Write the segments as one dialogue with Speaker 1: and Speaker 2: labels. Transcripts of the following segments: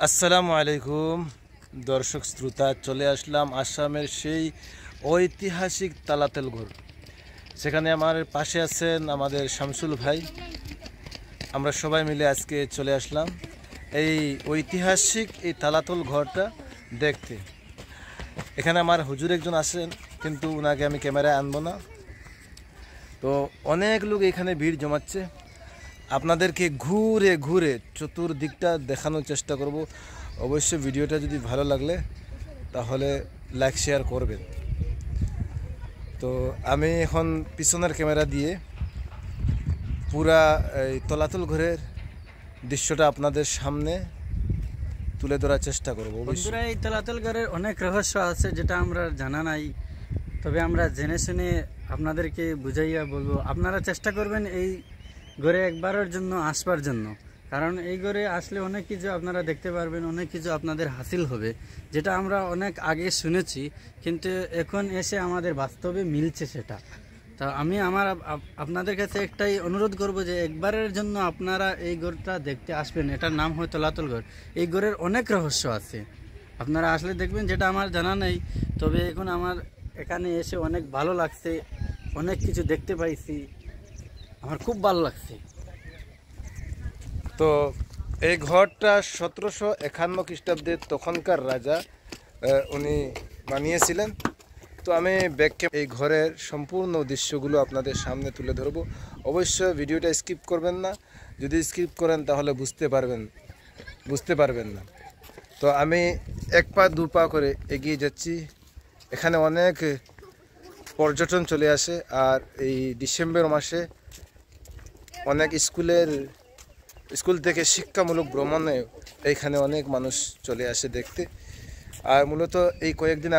Speaker 1: আসসালামু আলাইকুম দর্শক শ্রোতা, চলে আসলাম আসামের সেই ঐতিহাসিক তালাতেল ঘর। সেখানে আমার পাশে আছেন আমাদের শামসুল ভাই। আমরা সবাই মিলে আজকে চলে আসলাম এই ঐতিহাসিক এই তালাতল ঘরটা দেখতে। এখানে আমার হুজুর একজন আছেন, কিন্তু ওনাকে আমি ক্যামেরায় আনবো না। তো অনেক লোক এখানে ভিড় জমাচ্ছে। আপনাদেরকে ঘুরে ঘুরে চতুর্দিকটা দেখানোর চেষ্টা করব। অবশ্যই ভিডিওটা যদি ভালো লাগলে তাহলে লাইক শেয়ার করবেন। তো আমি এখন পিছনের ক্যামেরা দিয়ে পুরা এই তলাতল ঘরের দৃশ্যটা আপনাদের সামনে তুলে ধরার চেষ্টা করব।
Speaker 2: বন্ধুরা, এই তলাতল ঘরের অনেক রহস্য আছে যেটা আমরা জানা নাই, তবে আমরা জেনে শুনে আপনাদেরকে বুঝাইয়া বলবো। আপনারা চেষ্টা করবেন এই ঘরে একবারের জন্য আসবার জন্য, কারণ এই ঘরে আসলে অনেক কিছু আপনারা দেখতে পারবেন, অনেক কিছু আপনাদের হাসিল হবে, যেটা আমরা অনেক আগে শুনেছি, কিন্তু এখন এসে আমাদের বাস্তবে মিলছে সেটা। তা আমি আপনাদের কাছে একটাই অনুরোধ করব যে একবারের জন্য আপনারা এই ঘরটা দেখতে আসবেন। এটার নাম হয় তলাতল ঘর। এই ঘরের অনেক রহস্য আছে, আপনারা আসলে দেখবেন, যেটা আমার জানা নেই। তবে এখন আমার এখানে এসে অনেক ভালো লাগছে, অনেক কিছু দেখতে পাইছি, আমার খুব ভালো লাগছে।
Speaker 1: তো এই ঘরটা 1751 খ্রিস্টাব্দে তখনকার রাজা উনি বানিয়েছিলেন। তো আমি ব্যাককে এই ঘরের সম্পূর্ণ দৃশ্যগুলো আপনাদের সামনে তুলে ধরবো। অবশ্যই ভিডিওটা স্কিপ করবেন না, যদি স্কিপ করেন তাহলে বুঝতে পারবেন না। তো আমি এক পা দু পা করে এগিয়ে যাচ্ছি। এখানে অনেক পর্যটন চলে আসে, আর এই ডিসেম্বর মাসে অনেক স্কুল থেকে শিক্ষামূলক ভ্রমণে এইখানে অনেক মানুষ চলে আসে দেখতে। আর মূলত এই কয়েকদিন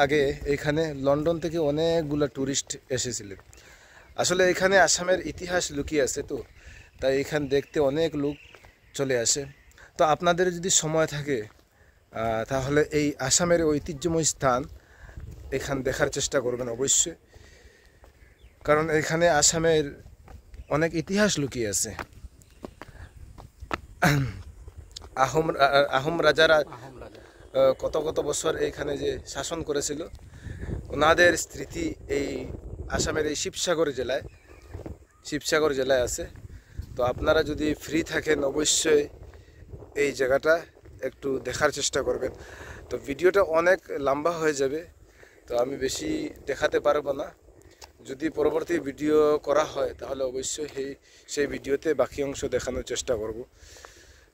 Speaker 1: আগে এইখানে লন্ডন থেকে অনেকগুলো ট্যুরিস্ট এসেছিলেন। আসলে এখানে আসামের ইতিহাস লুকিয়ে আছে, তো তাই এখানে দেখতে অনেক লোক চলে আসে। তো আপনাদের যদি সময় থাকে তাহলে এই আসামের ঐতিহ্যময় স্থান এখানে দেখার চেষ্টা করবেন অবশ্যই, কারণ এখানে আসামের অনেক ইতিহাস লুকিয়ে আছে। আহোম রাজারা কত বছর এইখানে যে শাসন করেছিল, ওনাদের স্মৃতি এই আসামের এই শিবসাগর জেলায় আছে। তো আপনারা যদি ফ্রি থাকেন অবশ্যই এই জায়গাটা একটু দেখার চেষ্টা করবেন। তো ভিডিওটা অনেক লম্বা হয়ে যাবে, তো আমি বেশি দেখাতে পারবো না। যদি পরবর্তী ভিডিও করা হয় তাহলে অবশ্যই সেই ভিডিওতে বাকি অংশ দেখানোর চেষ্টা করব।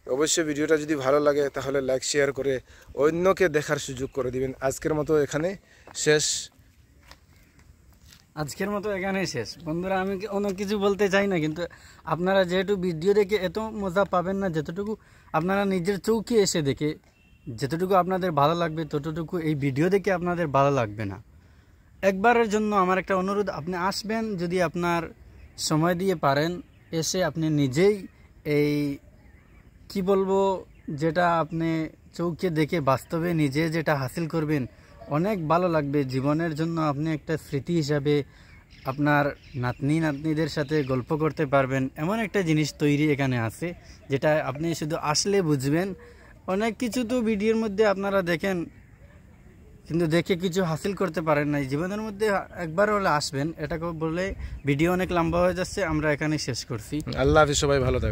Speaker 1: অবশ্যই ভিডিওটা যদি ভালো লাগে তাহলে লাইক শেয়ার করে অন্যকে দেখার সুযোগ করে দিবেন। আজকের মতো এখানেই শেষ।
Speaker 2: বন্ধুরা, আমি অনেক কিছু বলতে চাই না, কিন্তু আপনারা যেহেতু ভিডিও দেখে এত মজা পাবেন না, যতটুকু আপনারা নিজের চৌকি এসে দেখে যতটুকু আপনাদের ভালো লাগবে, ততটুকু এই ভিডিও দেখে আপনাদের ভালো লাগবে না। একবারের জন্য আমার একটা অনুরোধ, আপনি আসবেন, যদি আপনার সময় দিয়ে পারেন, এসে আপনি নিজেই এই কি বলবো, যেটা আপনি চৌকে দেখে বাস্তবে নিজে যেটা হাসিল করবেন, অনেক ভালো লাগবে। জীবনের জন্য আপনি একটা স্মৃতি হিসাবে আপনার নাতনিদের সাথে গল্প করতে পারবেন, এমন একটা জিনিস তৈরি এখানে আছে, যেটা আপনি শুধু আসলে বুঝবেন। অনেক কিছু তো ভিডিওর মধ্যে আপনারা দেখেন, কিন্তু দেখে কিছু হাসিল করতে পারেন না। জীবনের মধ্যে একবার হলে আসবেন। এটাকে বলে ভিডিও অনেক লম্বা হয়ে যাচ্ছে, আমরা এখানে শেষ করছি।
Speaker 1: আল্লাহ হাফেজ, সবাই ভালো থাকবেন।